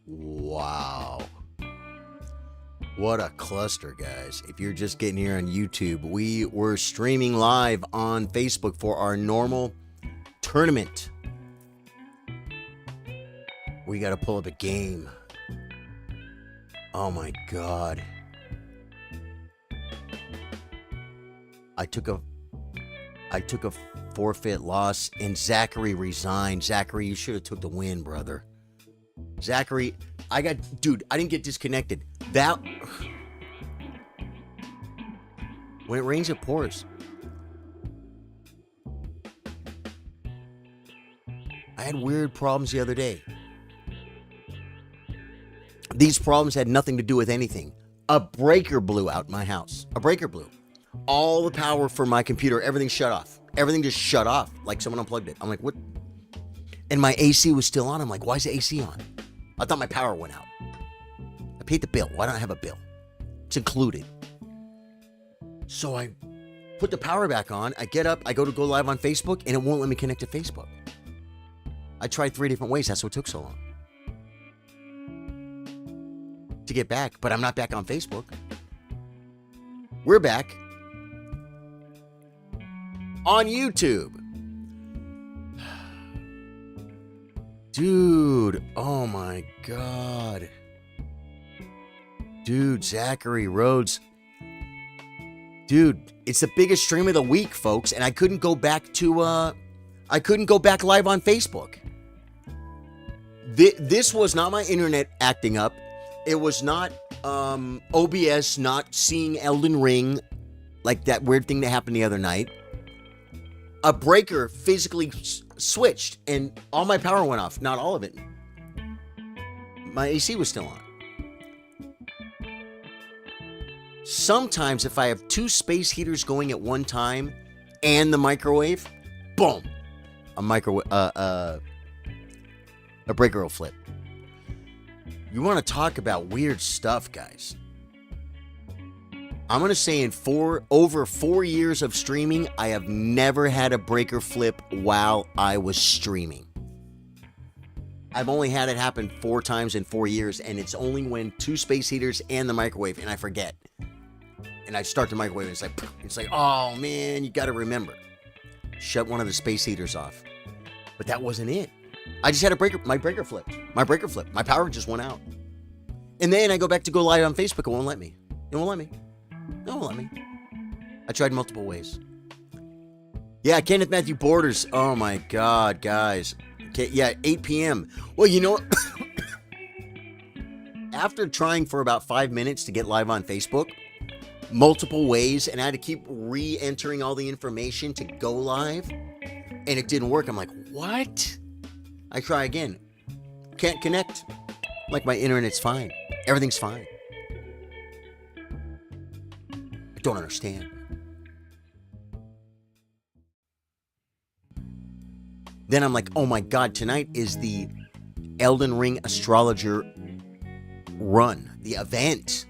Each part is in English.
Wow. What a cluster, guys. If you're just getting here on YouTube, we were streaming live on Facebook for our normal tournament. We got to pull up a game. Oh my God. I took a forfeit loss and Zachary resigned. Zachary, you should have took the win, brother. Zachary, I didn't get disconnected. When it rains, it pours. I had weird problems the other day. These problems had nothing to do with anything. A breaker blew out my house. A breaker blew. All the power for my computer, everything shut off. Everything just shut off, like someone unplugged it. I'm like, what? And my AC was still on. I'm like, why is the AC on? I thought my power went out. I paid the bill. Why don't I have a bill? It's included. So I put the power back on. I get up. I go live on Facebook, and it won't let me connect to Facebook. I tried 3 different ways. That's what took so long to get back. But I'm not back on Facebook. We're back on YouTube. Dude, oh my God. Dude, Zachary Rhodes. Dude, it's the biggest stream of the week, folks, and I couldn't go back live on Facebook. This was not my internet acting up. It was not OBS not seeing Elden Ring, like that weird thing that happened the other night. A breaker physically switched and all my power went off. Not all of it. My AC was still on. Sometimes if I have 2 space heaters going at one time and the microwave, boom, a breaker will flip. You want to talk about weird stuff, guys. I'm going to say in over 4 years of streaming, I have never had a breaker flip while I was streaming. I've only had it happen 4 times in 4 years, and it's only when 2 space heaters and the microwave, and I forget. And I start the microwave, and it's like, oh man, you got to remember. Shut one of the space heaters off. But that wasn't it. I just had my breaker flipped. My power just went out. And then I go back to go live on Facebook, it won't let me. It won't let me. No, let me. I tried multiple ways. Yeah, Kenneth Matthew Borders. Oh my God, guys. Okay, yeah, 8 p.m. Well, you know what? After trying for about 5 minutes to get live on Facebook, multiple ways, and I had to keep re-entering all the information to go live, and it didn't work. I'm like, what? I try again. Can't connect. Like my internet's fine. Everything's fine. Don't understand. Then I'm like, oh my God, tonight is the Elden Ring Astrologer run, the event.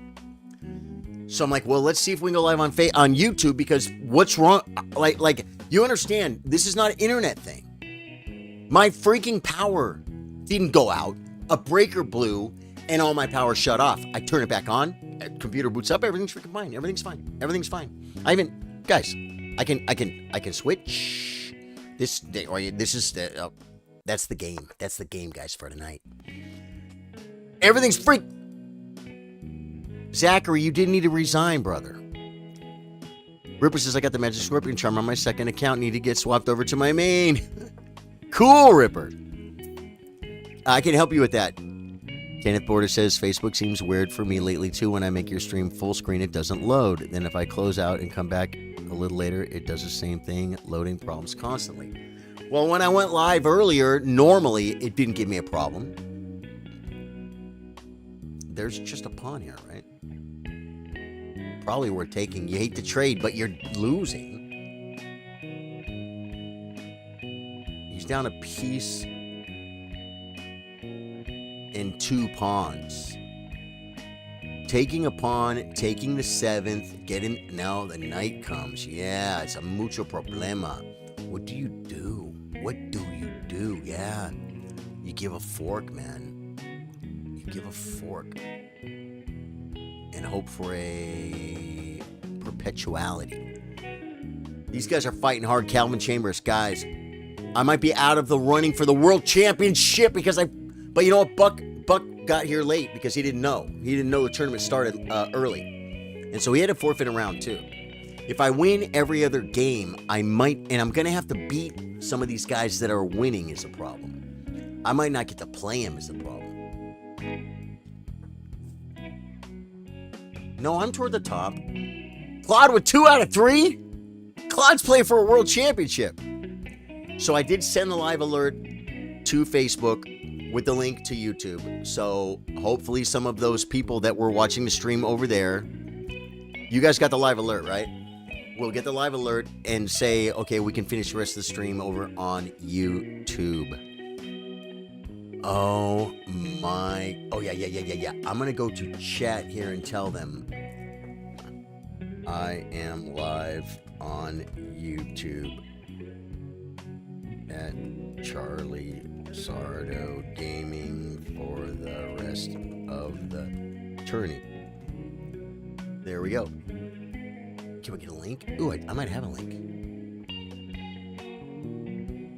So I'm like, well, let's see if we can go live on YouTube, because what's wrong? Like you understand, this is not an internet thing. My freaking power didn't go out. A breaker blew and all my power shut off. I turn it back on. Computer boots up, everything's freaking fine. Everything's fine. Guys, I can switch this day, or this is the that's the game. That's the game, guys, for tonight. Everything's freak. Zachary, you didn't need to resign, brother. Ripper says, I got the magic scorpion charm on my second account. Need to get swapped over to my main. Cool, Ripper. I can help you with that. Kenneth Border says, Facebook seems weird for me lately too. When I make your stream full screen, it doesn't load. Then if I close out and come back a little later, it does the same thing, loading problems constantly. Well, when I went live earlier, normally it didn't give me a problem. There's just a pawn here, right? Probably worth taking. You hate to trade, but you're losing. He's down a piece and 2 pawns. Taking a pawn, taking the 7th, getting... Now the knight comes. Yeah, it's a mucho problema. What do you do? What do you do? Yeah. You give a fork, man. You give a fork and hope for a perpetuality. These guys are fighting hard. Calvin Chambers, guys. I might be out of the running for the world championship but you know what? Buck got here late because he didn't know. He didn't know the tournament started early. And so he had to forfeit a round too. If I win every other game, I might, and I'm going to have to beat some of these guys that are winning is a problem. I might not get to play him is a problem. No, I'm toward the top. Claude with 2 out of 3? Claude's playing for a world championship. So I did send the live alert to Facebook with the link to YouTube. So hopefully some of those people that were watching the stream over there, you guys got the live alert, right? We'll get the live alert and say, okay, we can finish the rest of the stream over on YouTube. Oh yeah. I'm going to go to chat here and tell them I am live on YouTube at Charlie Sardo Gaming for the rest of the tourney. There we go. Can we get a link? Ooh, I might have a link.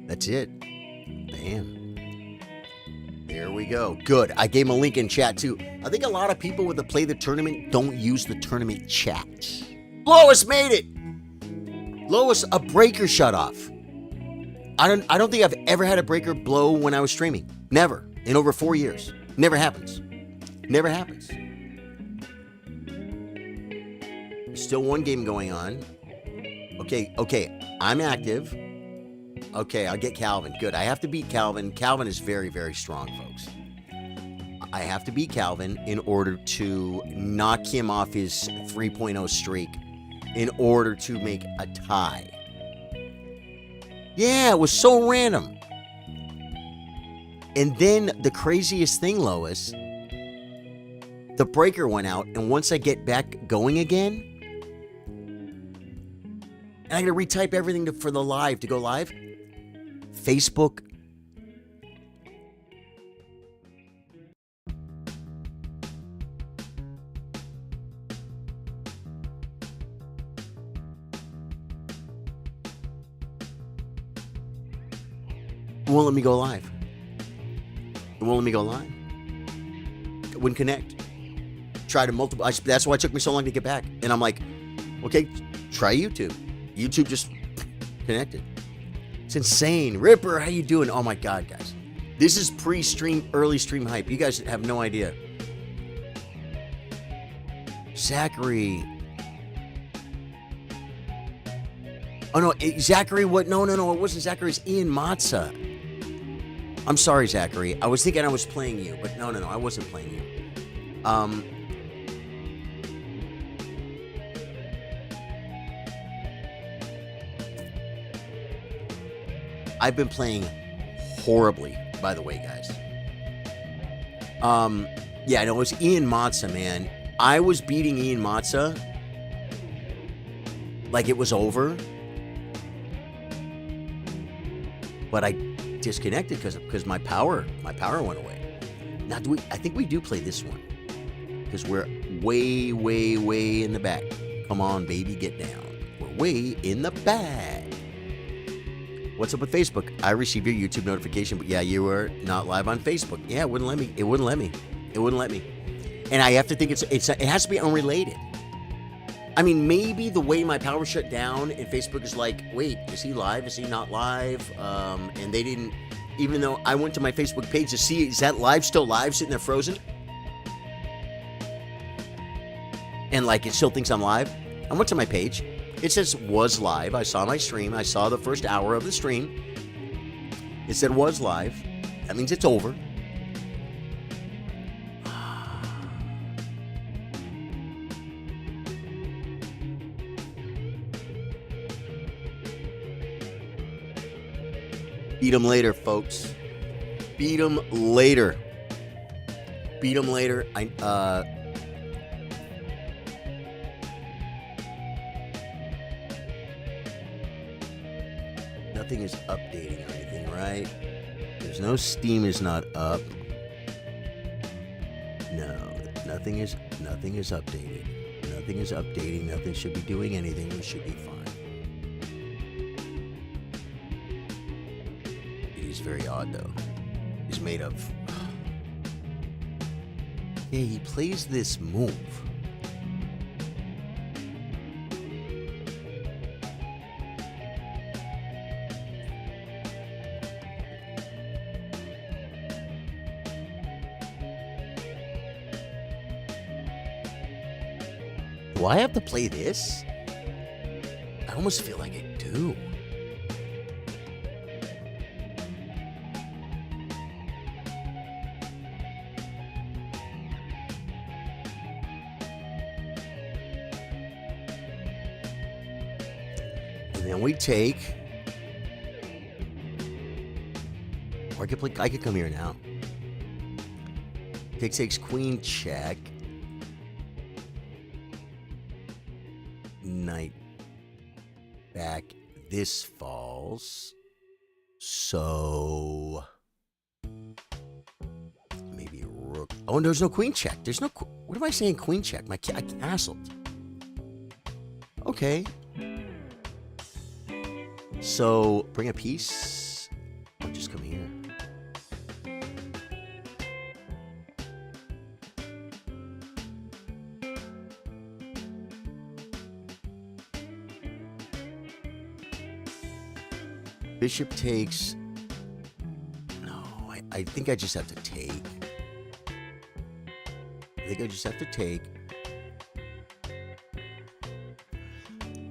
That's it. Bam. There we go. Good. I gave him a link in chat too. I think a lot of people with the play the tournament don't use the tournament chat. Lois made it. Lois, a breaker shut off. I don't think I've ever had a breaker blow when I was streaming. Never. In over 4 years. Never happens. Never happens. There's still one game going on. Okay. I'm active. Okay, I'll get Calvin. Good. I have to beat Calvin. Calvin is very, very strong, folks. I have to beat Calvin in order to knock him off his 3.0 streak in order to make a tie. Yeah, it was so random. And then the craziest thing, Lois, the breaker went out, and once I get back going again, and I gotta retype everything for the live to go live, Facebook. It won't let me go live. It won't let me go live. It wouldn't connect. Try to multiple. That's why it took me so long to get back. And I'm like, okay, try YouTube. YouTube just connected. It's insane. Ripper, how you doing? Oh my God, guys. This is pre-stream, early stream hype. You guys have no idea. Zachary. Oh no, Zachary, what? No, it wasn't Zachary. It's Ian Matza. I'm sorry, Zachary. I was thinking I was playing you, but no, I wasn't playing you. I've been playing horribly, by the way, guys. Yeah, no, it was Ian Matza, man. I was beating Ian Matza like it was over, but I disconnected because my power went away. Now, I think we do play this one because we're way in the back. Come on, baby, get down. We're way in the back. What's up with Facebook? I received your YouTube notification, but yeah, you were not live on Facebook. Yeah, it wouldn't let me. It wouldn't let me. And I have to think it has to be unrelated. I mean, maybe the way my power shut down and Facebook is like, wait, is he live? Is he not live? And they didn't, even though I went to my Facebook page to see, is that live still live, sitting there frozen? And like, it still thinks I'm live. I went to my page. It says was live. I saw my stream. I saw the first hour of the stream. It said was live. That means it's over. Beat them later, folks. Beat them later. Beat them later. Nothing is updating or anything, right? There's no Steam is not up. No, nothing is updated. Nothing is updating. Nothing should be doing anything. We should be fine. He's very odd though. He's made of. Yeah, he plays this move. Do I have to play this? I almost feel like I do. And then we take. Or I could play. I could come here now. Takes queen check. Knight back. This falls. So maybe a rook. Oh, there's no queen check. There's no. What am I saying? Queen check. I castled. Okay. So bring a piece. Or just come here. Bishop takes. No, I think I just have to take.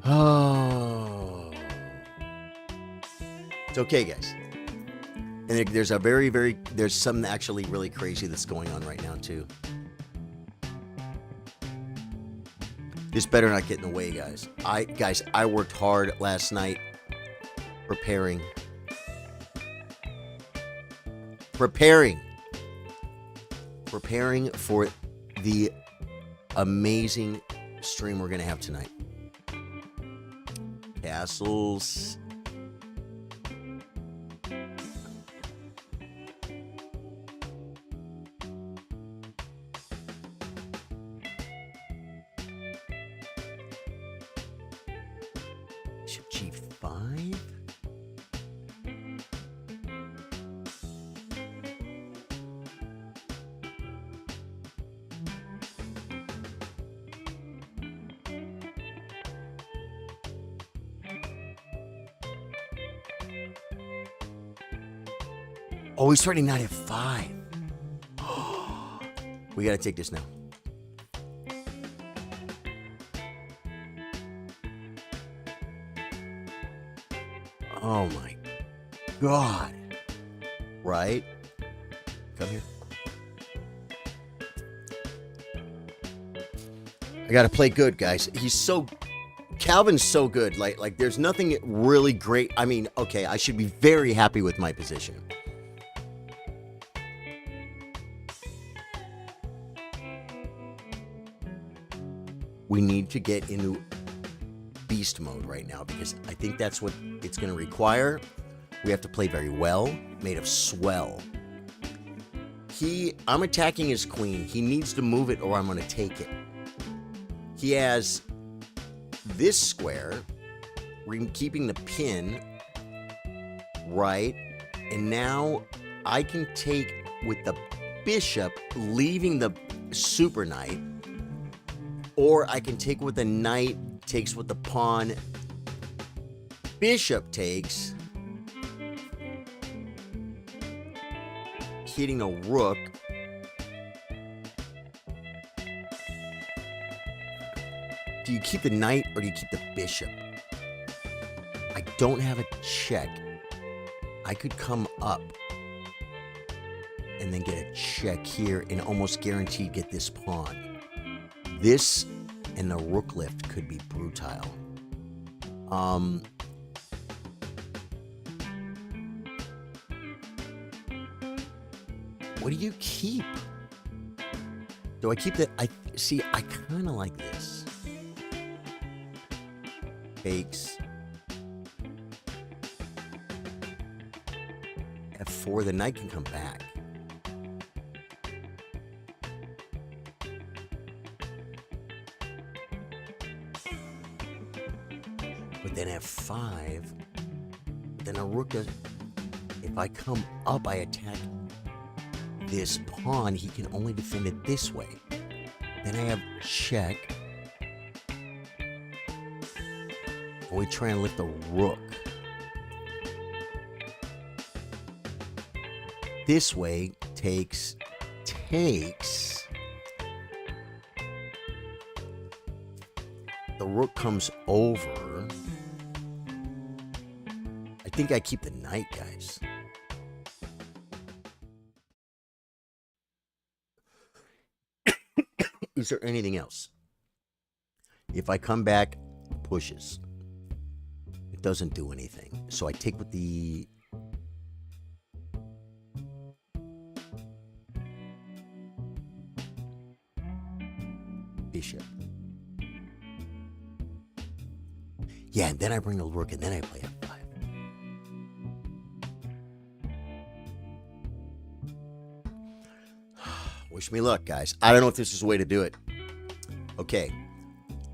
Oh. It's okay, guys. And there's a there's something actually really crazy that's going on right now, too. This better not get in the way, guys. I worked hard last night. Preparing for the amazing stream we're gonna have tonight. Castles. Bishop G5. Oh, he's starting knight f5. We gotta take this now. Oh my God. Right? Come here. I gotta play good, guys. Calvin's so good. Like there's nothing really great. I mean, okay, I should be very happy with my position. We need to get into beast mode right now because I think that's what it's going to require. We have to play very well, made of swell. I'm attacking his queen. He needs to move it or I'm going to take it. He has this square, keeping the pin, right? And now I can take with the bishop, leaving the super knight. Or I can take with the knight, takes with the pawn, bishop takes, hitting a rook. Do you keep the knight or do you keep the bishop? I don't have a check. I could come up and then get a check here and almost guaranteed get this pawn. This and the rook lift could be brutal. What do you keep? Do I keep that? I kind of like this. Takes. F4, the knight can come back. But then f5, then a rook does. If I come up, I attack this pawn. He can only defend it this way. Then I have check. And we try and lift the rook. This way takes. The rook comes over. I think I keep the knight, guys. Is there anything else? If I come back, pushes. It doesn't do anything. So I take with the... bishop. Yeah, and then I bring the rook, and then I play f5. Wish me luck, guys. I don't know if this is the way to do it. Okay.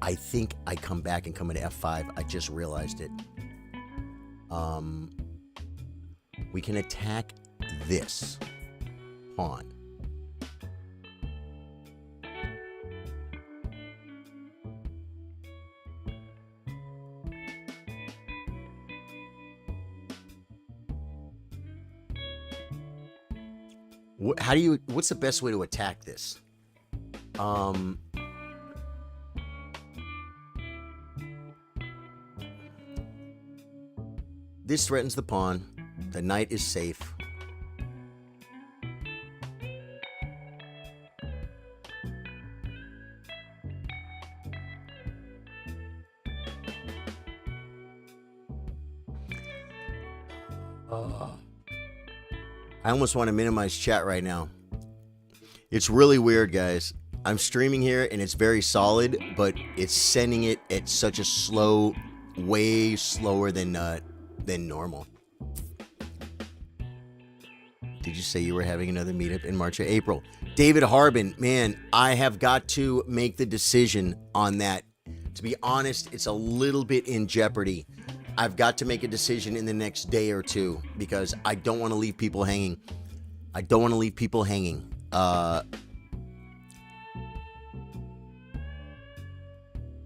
I think I come back and come into f5. I just realized it. We can attack this pawn. What's the best way to attack this? This threatens the pawn. The knight is safe. I almost want to minimize chat right now. It's really weird, guys. I'm streaming here and it's very solid, but it's sending it at such a slow, way slower than normal. Did you say you were having another meetup in March or April? David Harbin, man, I have got to make the decision on that. To be honest, it's a little bit in jeopardy. I've got to make a decision in the next day or two because I don't want to leave people hanging.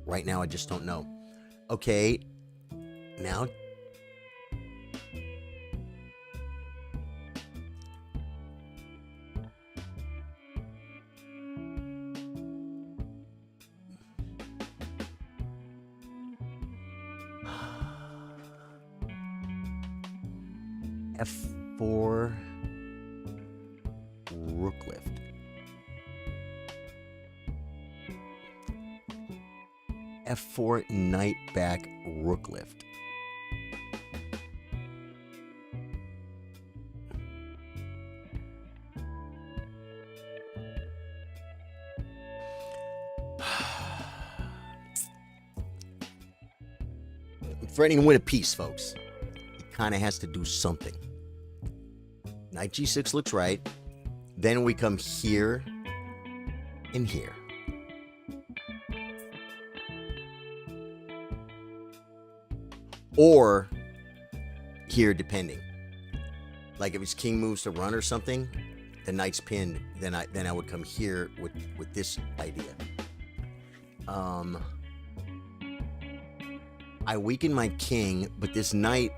Right now, I just don't know. Okay, now. F4 rook lift. F4 knight back rook lift. For anyone to win a piece, folks, it kind of has to do something. Knight g6 looks right. Then we come here and here. Or here, depending. Like if his king moves to run or something, the knight's pinned, then I would come here with this idea. I weaken my king, but this knight,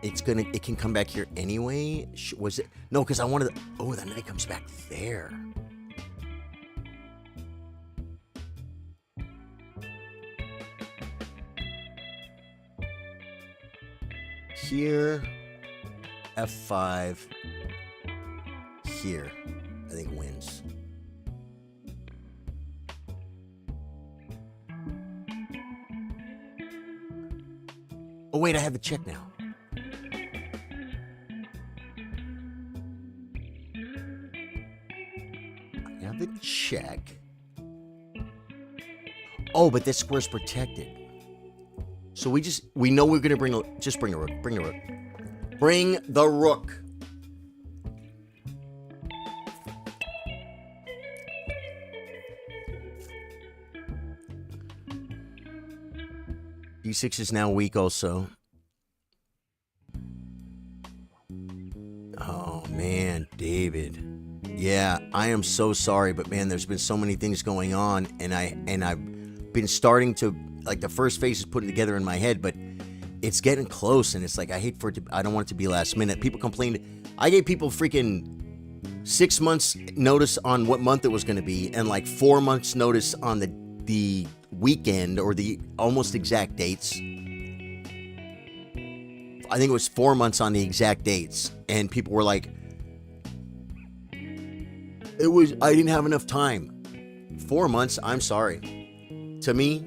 it can come back here anyway. Was it? No, because I wanted. Oh, the knight comes back there. Here, F5. Here, I think wins. Oh wait, I have the check now. I have the check. Oh, but this square's protected. So we know we're gonna bring the rook. Bring the rook. Bring the rook. D6 is now weak also. Oh, man, David. Yeah, I am so sorry, but man, there's been so many things going on, and I've been starting to, like, the first phase is putting together in my head, but it's getting close, and it's like, I hate for it to, I don't want it to be last minute. People complained, I gave people freaking 6 months notice on what month it was going to be, and like 4 months notice on the weekend, or the almost exact dates. I think it was 4 months on the exact dates, and people were like, I didn't have enough time. 4 months, I'm sorry. To me,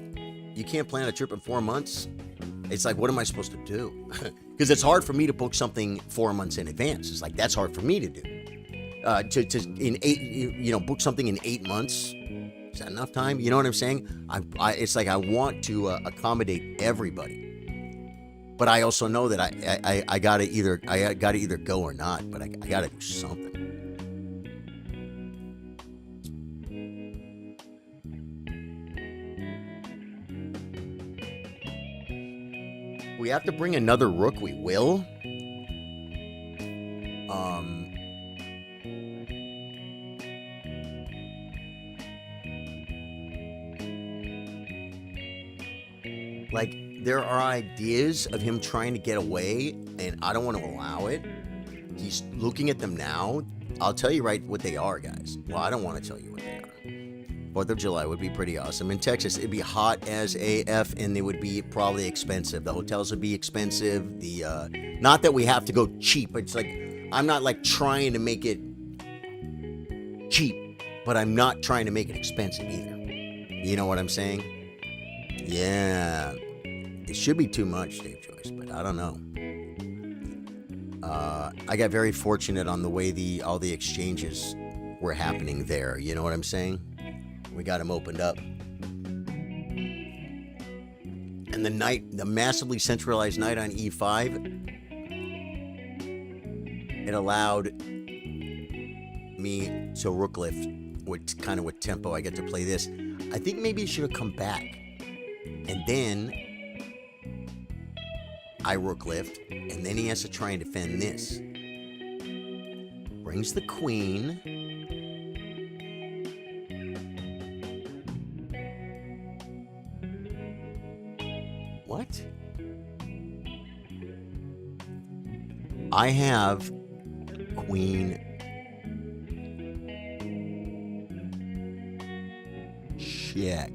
you can't plan a trip in 4 months. It's like, what am I supposed to do? Because it's hard for me to book something 4 months in advance. It's like, that's hard for me to do. Book something in 8 months. Is that enough time? You know what I'm saying? It's like, I want to accommodate everybody. But I also know that I gotta either go or not, but I gotta do something. We have to bring another rook, we will. Like, there are ideas of him trying to get away, and I don't want to allow it. He's looking at them now. I'll tell you right what they are, guys. Well, I don't want to tell you what they are. 4th of July would be pretty awesome. In Texas, it'd be hot as AF, and they would be probably expensive. The hotels would be expensive. Not that we have to go cheap. It's like, I'm not like trying to make it cheap, but I'm not trying to make it expensive either. You know what I'm saying? Yeah. It should be too much, Dave Joyce, but I don't know. I got very fortunate on the way all the exchanges were happening there. You know what I'm saying? We got them opened up. And the massively centralized knight on E5, it allowed me to rook lift, with tempo I get to play this. I think maybe it should have come back. And then I rook lift, and then he has to try and defend this. Brings the queen. What? I have queen. Check.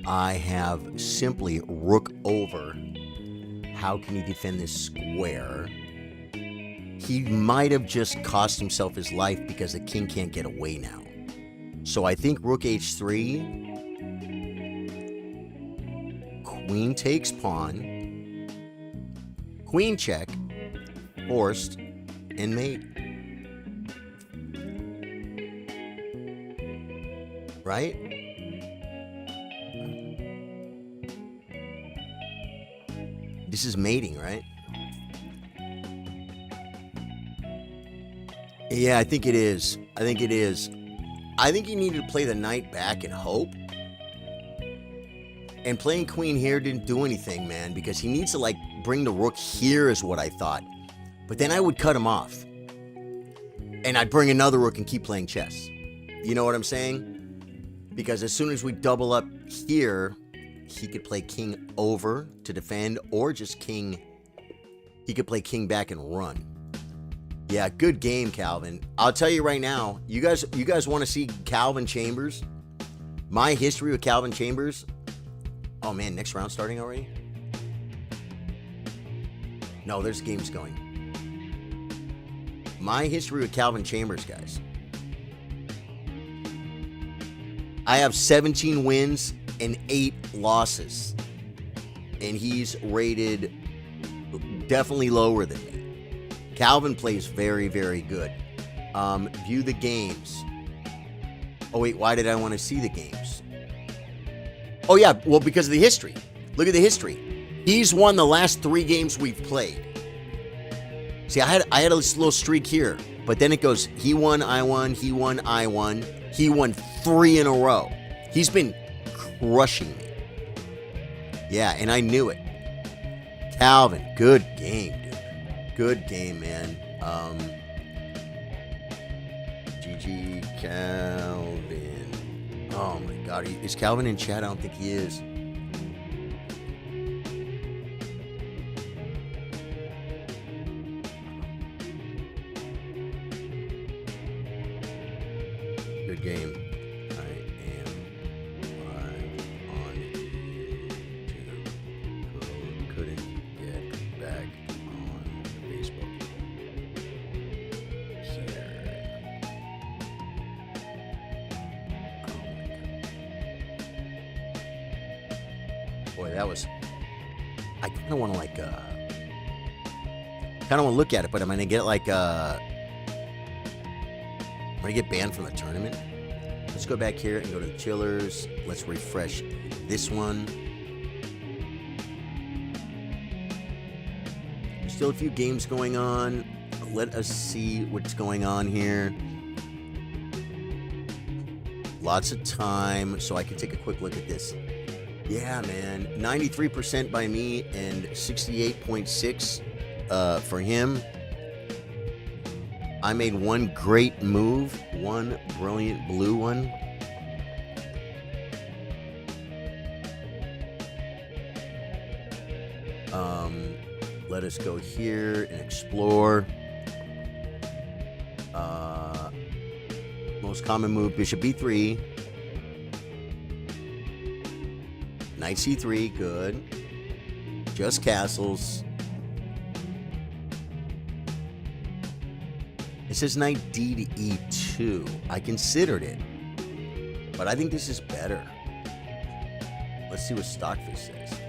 I have simply rook over. How can he defend this square? He might have just cost himself his life because the king can't get away now. So I think rook h3. Queen takes pawn. Queen check. Forced. And mate. Right? This is mating, right? Yeah, I think it is. I think it is. I think he needed to play the knight back and hope. And playing queen here didn't do anything, man, because he needs to, like, bring the rook here is what I thought. But then I would cut him off. And I'd bring another rook and keep playing chess. You know what I'm saying? Because as soon as we double up here, he could play king over to defend, or just king. He could play king back and run. Yeah, good game, Calvin. I'll tell you right now, you guys want to see Calvin Chambers? My history with Calvin Chambers. Oh man, next round starting already? No, there's games going. My history with Calvin Chambers, guys. I have 17 wins and 8 losses, and he's rated definitely lower than me. Calvin plays very, very good. View the games. Oh wait, why did I want to see the games? Oh yeah, well, because of the history. Look at the history. He's won the last 3 games we've played. See, I had a little streak here, but then it goes, he won, I won, he won, I won. He won 3 in a row. He's been crushing me. Yeah, and I knew it. Calvin, good game, dude. Good game, man. GG Calvin. Oh my God, is Calvin in chat? I don't think he is. Good game. I am live on YouTube. Couldn't get back on Facebook. Here. Oh my God. Boy, that was. I kind of want to like. Kind of want to look at it, but I'm gonna get like. I'm gonna get banned from the tournament. Let's go back here and go to the chillers. Let's refresh this one. There's still a few games going on. Let us see what's going on here. Lots of time, so I can take a quick look at this. Yeah, man. 93% by me and 68.6 for him. I made one great move, one brilliant blue one. Let us go here and explore. Most common move, bishop b3. Knight c3, good. Just castles. It says knight d to e2. I considered it, but I think this is better. Let's see what Stockfish says.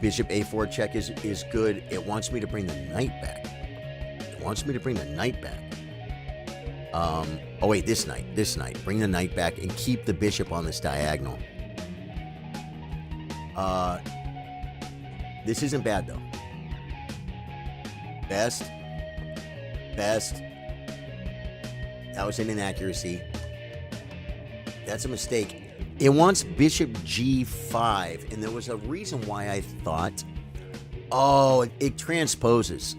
Bishop a4 check is good. It wants me to bring the knight back. It wants me to bring the knight back. Oh wait, this knight. Bring the knight back and keep the bishop on this diagonal. This isn't bad though. Best. That was an inaccuracy. That's a mistake. It wants bishop g5, and there was a reason why I thought, oh, it transposes.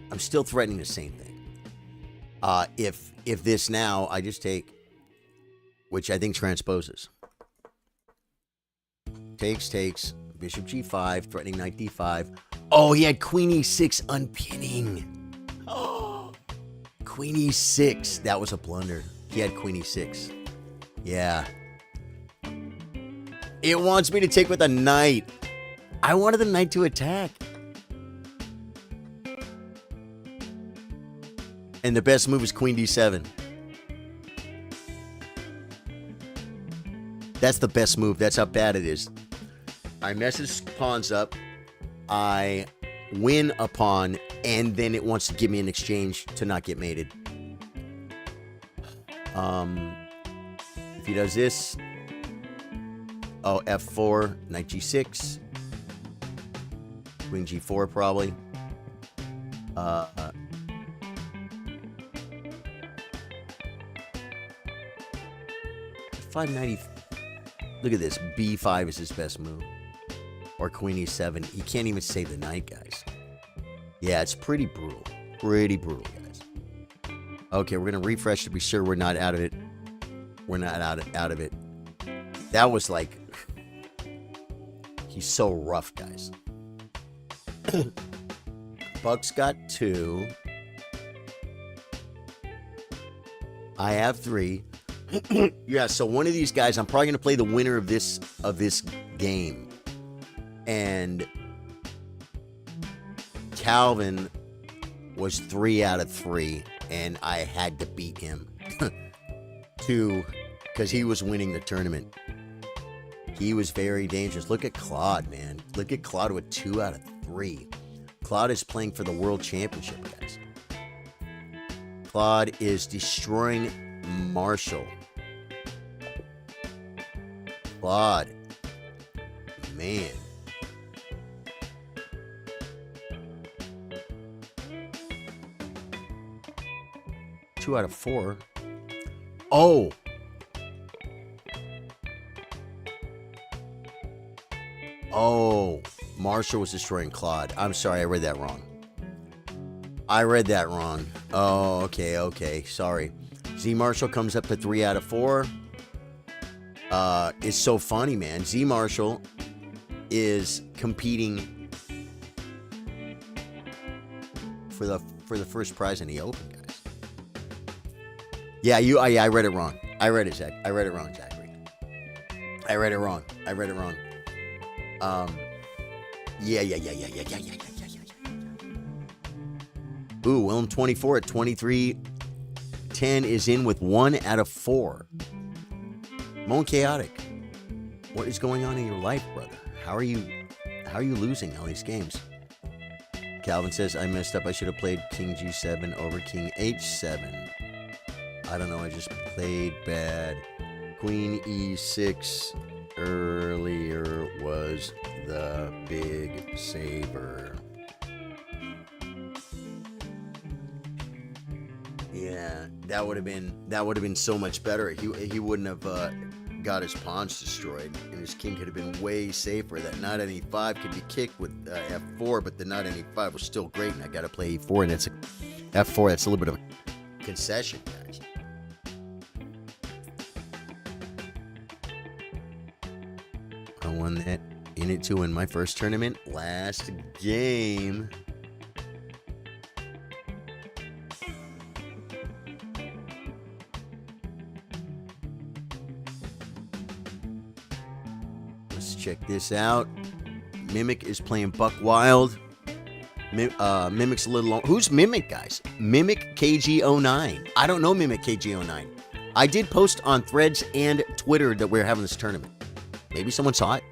I'm still threatening the same thing. If this now, I just take, which I think transposes. Takes, bishop g5, threatening knight d5. Oh, he had queen e6 unpinning. Oh, queen e6. That was a blunder. He had queen e6. Yeah. It wants me to take with a knight. I wanted the knight to attack. And the best move is queen d7. That's the best move. That's how bad it is. I mess his pawns up. I win a pawn, and then it wants to give me an exchange to not get mated. If he does this, oh, f4, knight g6, queen g4 probably. 590. Look at this. b5 is his best move. Or queen e7. He can't even save the knight, guys. Yeah, it's pretty brutal. Pretty brutal, guys. Okay, we're going to refresh to be sure we're not out of it. We're not out of it. That was like... He's so rough, guys. Buck's got 2. I have 3. Yeah, so one of these guys, I'm probably going to play the winner of this game. And Calvin was 3 out of 3, and I had to beat him. 2, because he was winning the tournament. He was very dangerous. Look at Claude, man. Look at Claude with 2 out of 3. Claude is playing for the World Championship, guys. Claude is destroying Marshall. Claude. Man. Two out of 4. Oh. Oh. Marshall was destroying Claude. I'm sorry, I read that wrong. Oh, okay. Sorry. Z Marshall comes up to 3 out of 4. It's so funny, man. Z Marshall is competing for the first prize in the Open, guys. Yeah, I read it wrong. I read it, Zach. I read it wrong, Zachary. I read it wrong. Yeah. Ooh, Willem 24 at 23-10 is in with 1 out of 4. Moan Chaotic, what is going on in your life, brother? How are you losing all these games? Calvin says, I messed up. I should have played King G7 over King H7. I don't know. I just played bad. Queen E6 earlier was the big saver. Yeah, that would have been so much better. He wouldn't have got his pawns destroyed, and his king could have been way safer. That knight on E5 could be kicked with F4, but the knight on E5 was still great, and I got to play E4, and it's a F4. That's a little bit of a concession, guys. I won that in it to win my first tournament last game. Check this out. Mimic is playing Buck Wild. Mimic's a little long. Who's Mimic, guys? Mimic KG09. I don't know Mimic KG09. I did post on Threads and Twitter that we're having this tournament. Maybe someone saw it.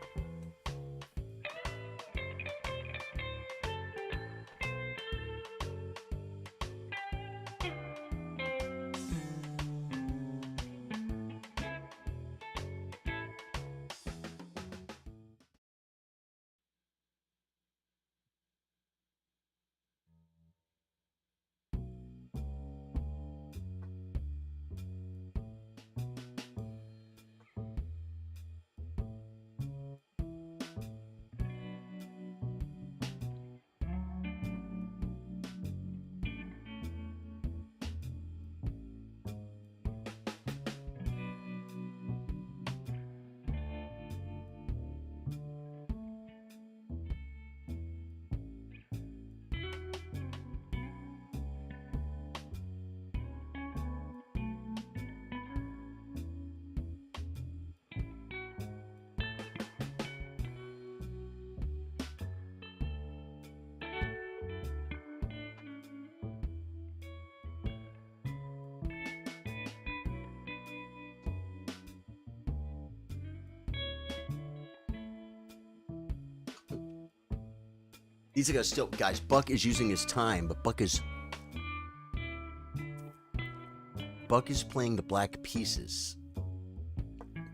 These guys still, guys, Buck is using his time, but Buck is playing the black pieces,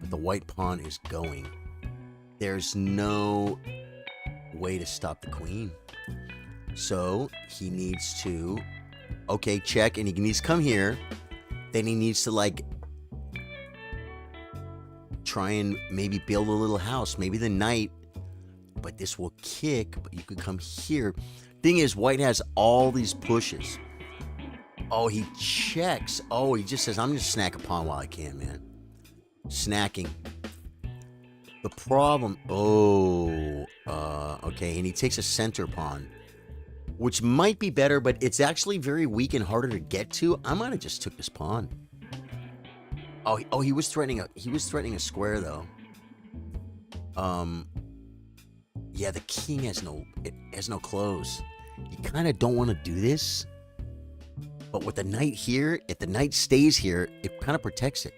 but the white pawn is going. There's no way to stop the queen. So he needs to, okay, check, and he needs to come here. Then he needs to, like, try and maybe build a little house, maybe the knight. But this will kick, but you could come here. Thing is, white has all these pushes. Oh, he checks. Oh, he just says, I'm going to snack a pawn while I can, man. Snacking. The problem, okay, and he takes a center pawn, which might be better, but it's actually very weak and harder to get to. I might have just took this pawn. Oh, he was threatening a square, though. Yeah, the king has no close. You kind of don't want to do this. But with the knight here, if the knight stays here, it kind of protects it.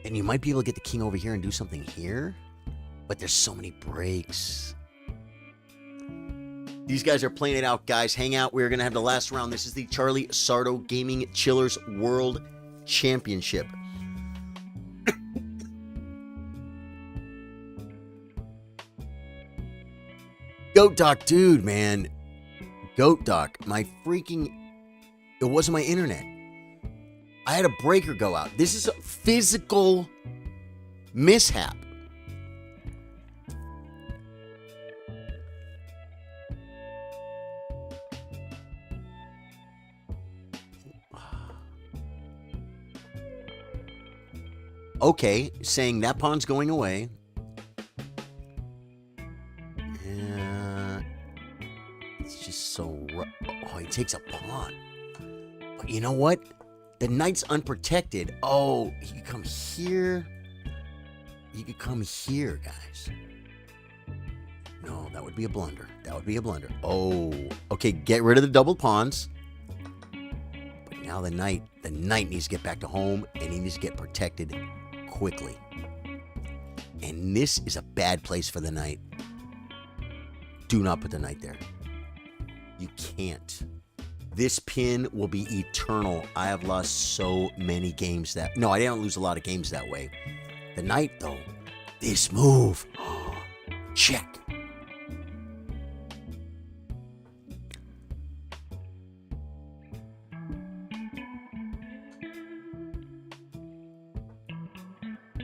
And you might be able to get the king over here and do something here. But there's so many breaks. These guys are playing it out, guys. Hang out. We're going to have the last round. This is the Charlie Sardo Gaming Chillers World Championship. Goat Doc, dude, man. Goat Doc, my freaking... It wasn't my internet. I had a breaker go out. This is a physical mishap. Okay, saying that pawn's going away. Yeah, it's just so rough. Oh, he takes a pawn. But you know what? The knight's unprotected. Oh, he could come here. He could come here, guys. No, that would be a blunder. That would be a blunder. Oh, okay, get rid of the double pawns. But now the knight needs to get back to home, and he needs to get protected quickly. And this is a bad place for the knight. Do not put the knight there. You can't. This pin will be eternal. I have lost so many games that... No, I didn't lose a lot of games that way. The knight, though. This move. Check.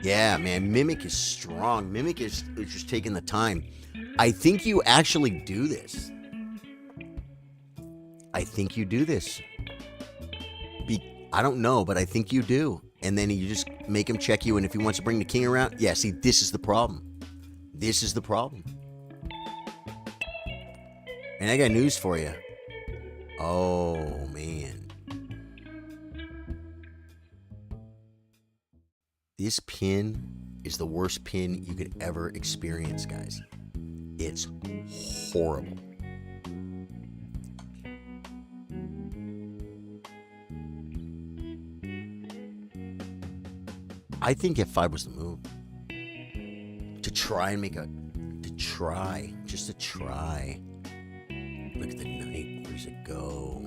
Yeah, man, Mimic is strong. Mimic is just taking the time. I think you actually do this. I think you do this. I don't know, but I think you do. And then you just make him check you, and if he wants to bring the king around, yeah, see, this is the problem. This is the problem. And I got news for you. Oh, man. This pin is the worst pin you could ever experience, guys. It's horrible. I think F5 was the move. To try and make a... Just to try. Look at the knight. Where's it go?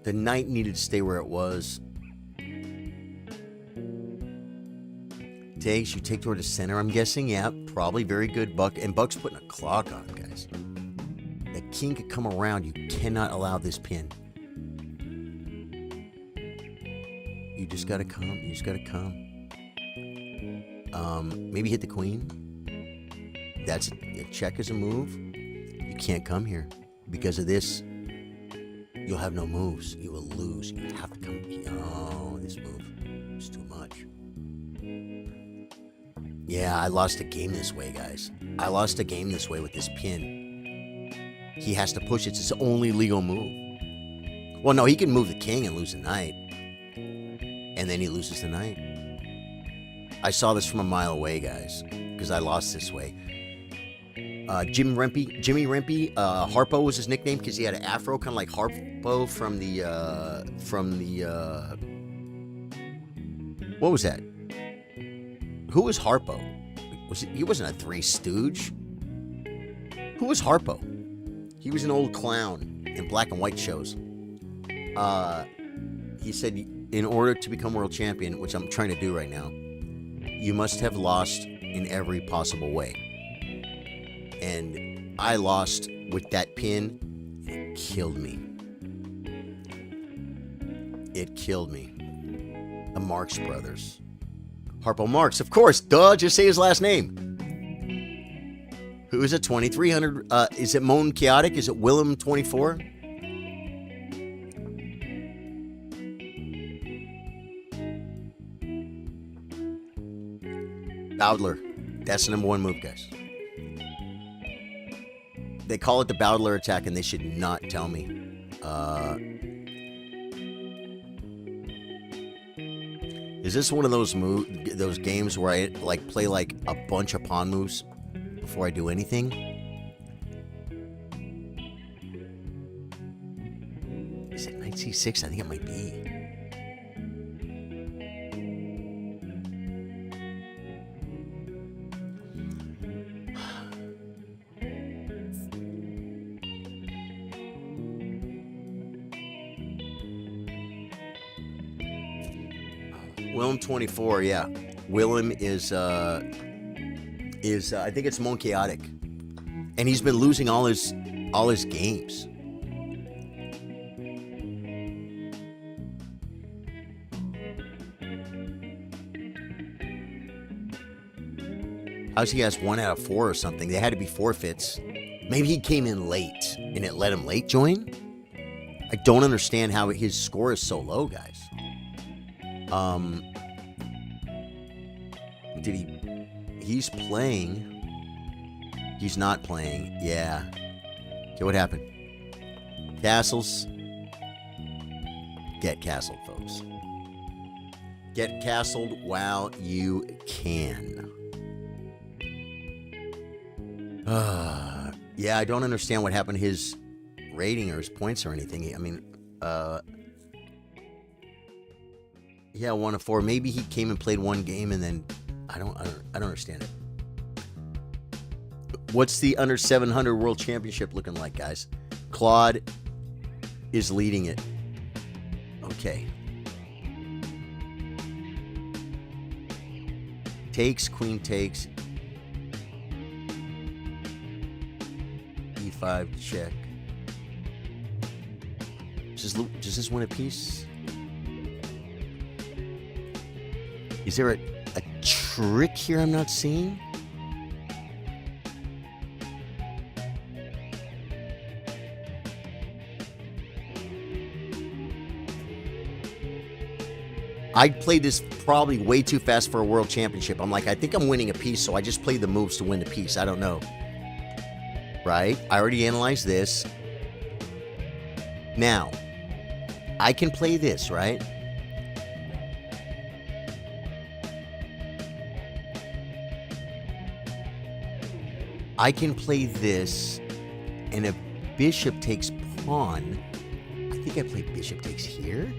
The knight needed to stay where it was. Takes, you take toward the center, I'm guessing. Yeah, probably very good, Buck. And Buck's putting a clock on him, guys. The king could come around. You cannot allow this pin. You just gotta come. You just gotta come. Maybe hit the queen. That's a check is a move. You can't come here. Because of this, you'll have no moves. You will lose. You have to come. Oh, this move is too much. Yeah, I lost a game this way, guys. I lost a game this way with this pin. He has to push. It's his only legal move. Well, no, he can move the king and lose the knight. And then he loses the knight. I saw this from a mile away, guys, because I lost this way. Jimmy Rempe, Harpo was his nickname because he had an afro, kind of like Harpo from the, what was that? Who was Harpo? He wasn't a Three Stooge. Who was Harpo? He was an old clown in black and white shows. He said, in order to become world champion, which I'm trying to do right now, you must have lost in every possible way. And I lost with that pin. It killed me. It killed me. The Marx brothers. Harpo Marx, of course. Duh, just say his last name. Who is it? 2300. Is it Moan Chaotic? Is it Willem 24? Bowdler. That's the #1 move, guys. They call it the Bowdler attack, and they should not tell me. Is this one of those games where I play like a bunch of pawn moves before I do anything? Is it knight c6? I think it might be. Willem 24, yeah. Willem is I think it's Moan Chaotic. And he's been losing all his games. How's he has 1 out of 4 or something? They had to be forfeits. Maybe he came in late and it let him late join? I don't understand how his score is so low, guys. He's playing. He's not playing. Yeah. Okay, what happened? Castles. Get castled, folks. Get castled while you can. Yeah, I don't understand what happened to his rating or his points or anything. I mean, yeah, 1 of 4. Maybe he came and played 1 game and then I don't understand it. What's the under 700 World Championship looking like, guys? Claude is leading it. Okay. Takes, queen takes. E5 check. Does this win a piece? Is there a trick here I'm not seeing? I played this probably way too fast for a world championship. I'm like, I think I'm winning a piece, so I just played the moves to win the piece. I don't know. Right? I already analyzed this. Now, I can play this, right? I can play this, and if bishop takes pawn, I think I played bishop takes here.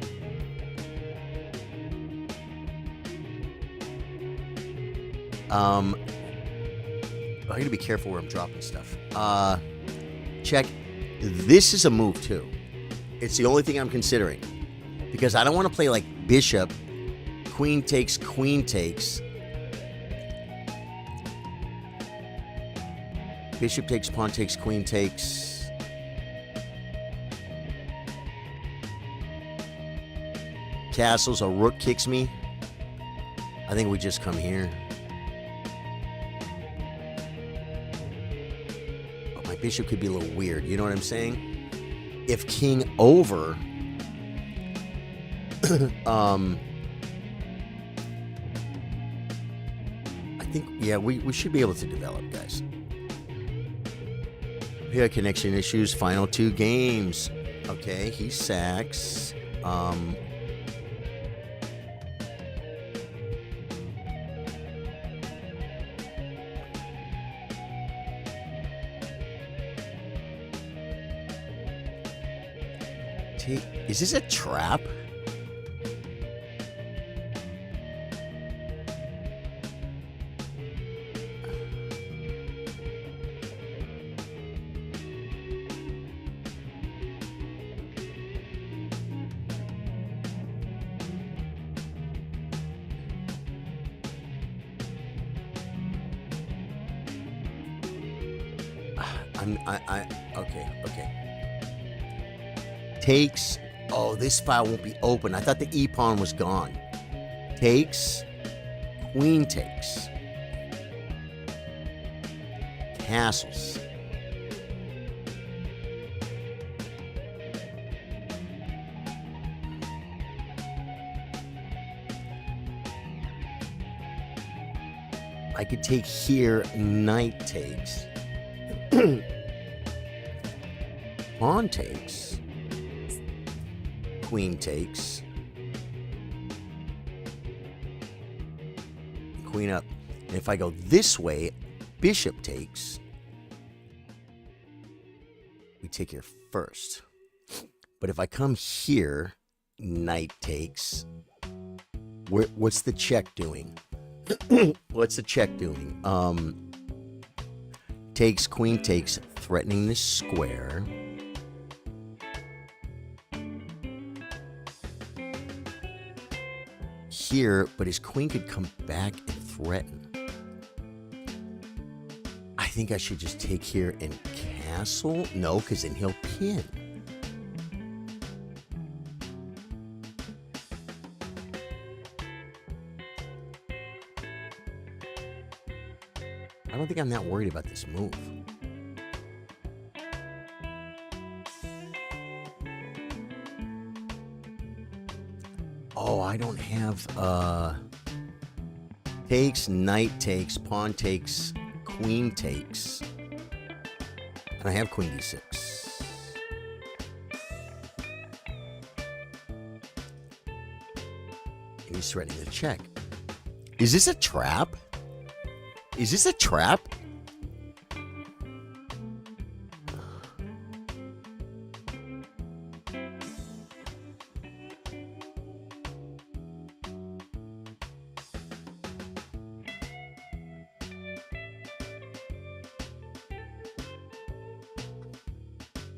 I gotta be careful where I'm dropping stuff. Check. This is a move too. It's the only thing I'm considering. Because I don't want to play like bishop, queen takes, bishop takes, pawn takes, queen takes. Castles, a rook kicks me. I think we just come here. Oh, my bishop could be a little weird. You know what I'm saying? If king over, I think, yeah, we should be able to develop, guys. We got connection issues. Final 2 games. Okay, he sacks. Is this a trap? Okay. Takes. Oh, this file won't be open. I thought the e-pawn was gone. Takes. Queen takes. Castles. I could take here. Knight takes. Pawn takes. Queen takes. Queen up. And if I go this way, bishop takes. We take here first. But if I come here, knight takes. What's the check doing? What's the check doing? Takes, queen takes, threatening this square. Here, but his queen could come back and threaten. I think I should just take here and castle? No, because then he'll pin. I don't think I'm that worried about this move. Oh, I don't have takes, knight takes, pawn takes, queen takes. And I have queen d6. And he's threatening to check. Is this a trap? Is this a trap?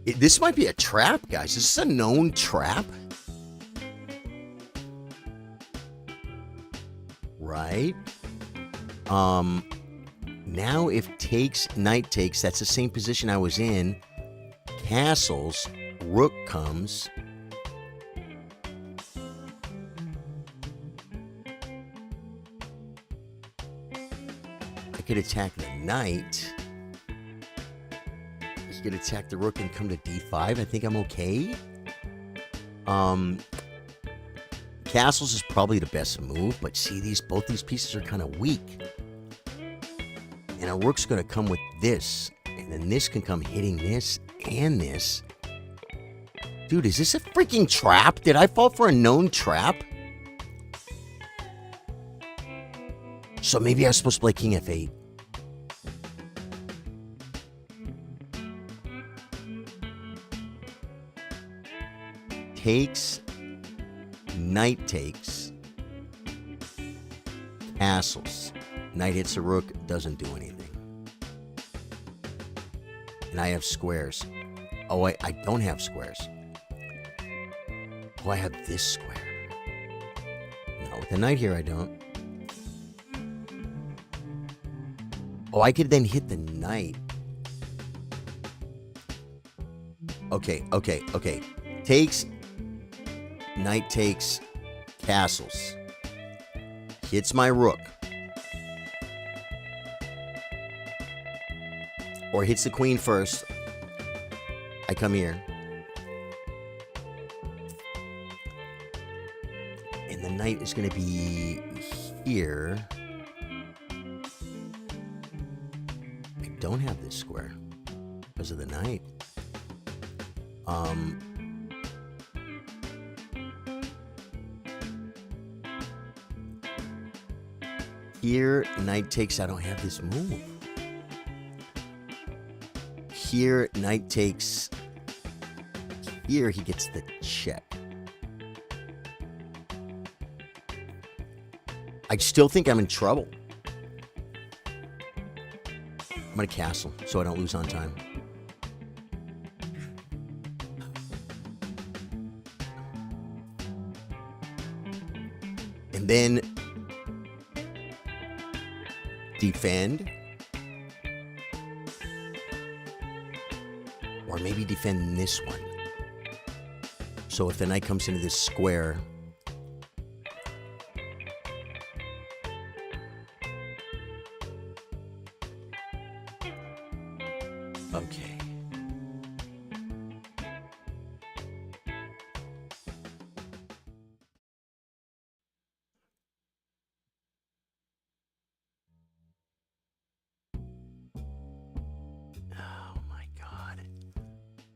This might be a trap, guys. Is this a known trap? Right? Now if takes, knight takes, that's the same position I was in. Castles, rook comes. I could attack the knight. He could attack the rook and come to d5. I think I'm okay. Castles is probably the best move, but see, both these pieces are kind of weak. And a rook's going to come with this, and then this can come hitting this and this. Dude, is this a freaking trap? Did I fall for a known trap? So maybe I was supposed to play king f8. Takes, knight takes, castles. Knight hits a rook, doesn't do anything. And I have squares. Oh, I don't have squares. Oh, I have this square. No, with the knight here, I don't. Oh, I could then hit the knight. Okay. Takes, knight takes, castles. Hits my rook. Or hits the queen first. I come here. And the knight is going to be here. I don't have this square because of the knight. Here, knight takes. I don't have this move. Here, knight takes. Here, he gets the check. I still think I'm in trouble. I'm going to castle so I don't lose on time. And then defend. Or maybe defend this one. So if the knight comes into this square. Okay. Oh my God.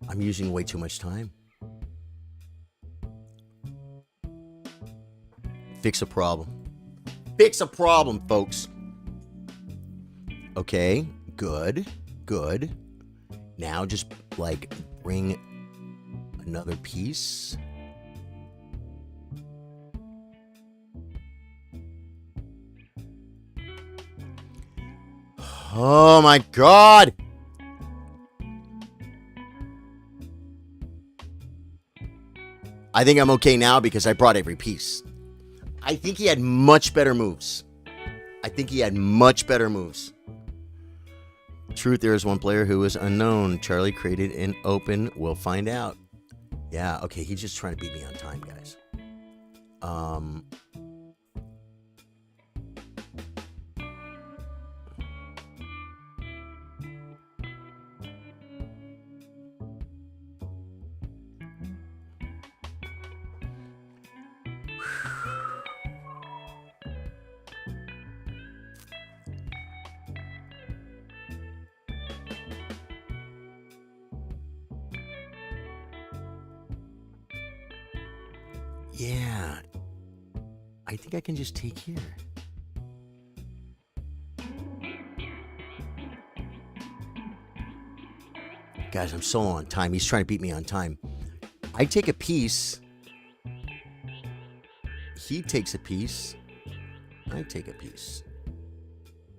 I'm using way too much time. Fix a problem. Fix a problem, folks. Okay, good. Now just like bring another piece. Oh my God. I think I'm okay now because I brought every piece. I think he had much better moves. Truth, there is one player who is unknown. Charlie created an open. We'll find out. Yeah, okay, he's just trying to beat me on time, guys. Yeah, I think I can just take here. Guys, I'm so on time. He's trying to beat me on time. I take a piece. He takes a piece. I take a piece.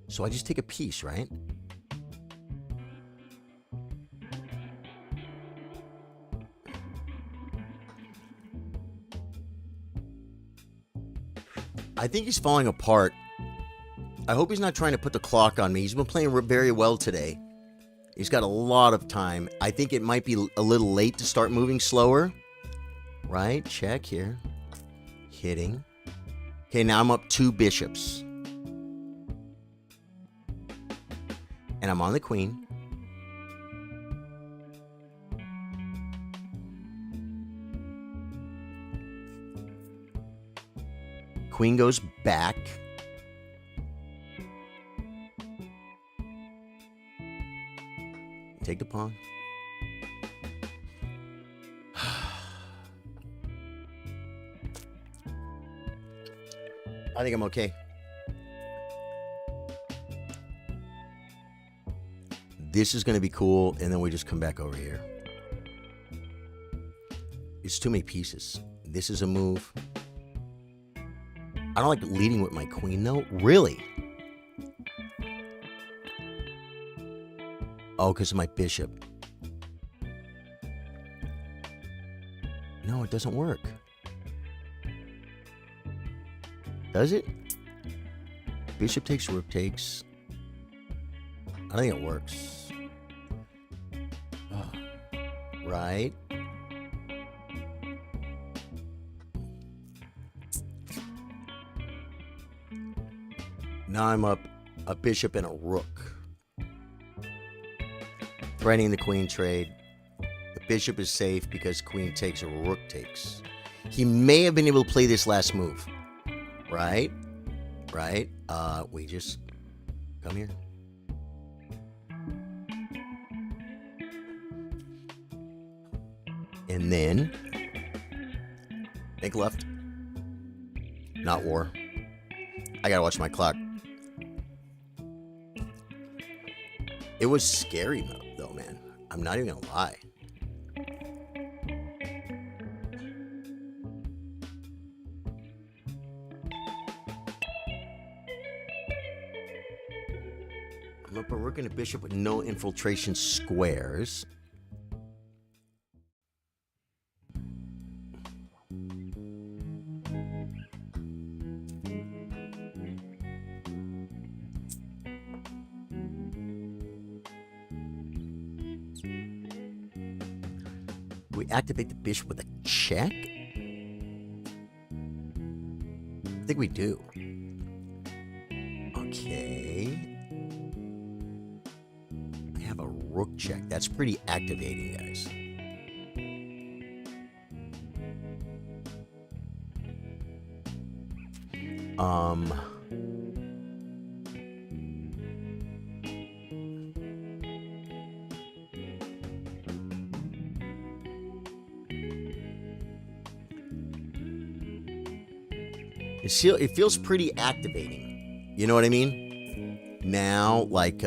So I just take a piece, right? I think he's falling apart. I hope he's not trying to put the clock on me. He's been playing very well today. He's got a lot of time. I think it might be a little late to start moving slower. Right? Check here. Hitting. Okay, now I'm up 2 bishops. And I'm on the queen. Queen goes back. Take the pawn. I think I'm okay. This is going to be cool, and then we just come back over here. It's too many pieces. This is a move. I don't like leading with my queen, though. Really? Oh, because of my bishop. No, it doesn't work. Does it? Bishop takes, rook takes. I think it works. Oh, right. Now I'm up a bishop and a rook. Threatening the queen trade. The bishop is safe because queen takes or rook takes. He may have been able to play this last move. Right? Right? We just come here. And then think left. Not war. I gotta watch my clock. It was scary though, man. I'm not even gonna lie. I'm up a rook and a bishop with no infiltration squares. We activate the bishop with a check? I think we do. Okay. I have a rook check. That's pretty activating, guys. It feels pretty activating. You know what I mean? Now, like,